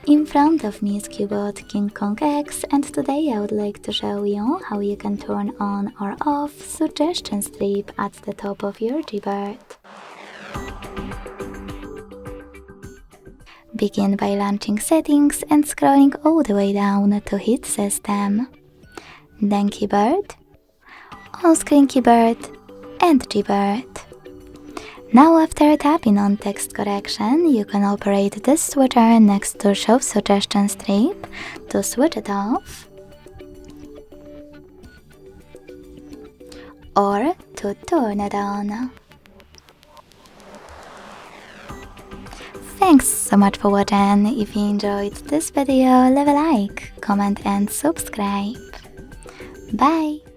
In front of me is CUBOT King Kong X, and today I would like to show you how you can turn on or off suggestion strip at the top of your Gboard. Begin by launching settings and scrolling all the way down to hit system. Then keyboard, on-screen keyboard and Gboard. Now after tapping on text correction, you can operate this switcher next to show suggestion strip to switch it off or to turn it on. Thanks so much for watching. If you enjoyed this video, leave a like, comment and subscribe. Bye!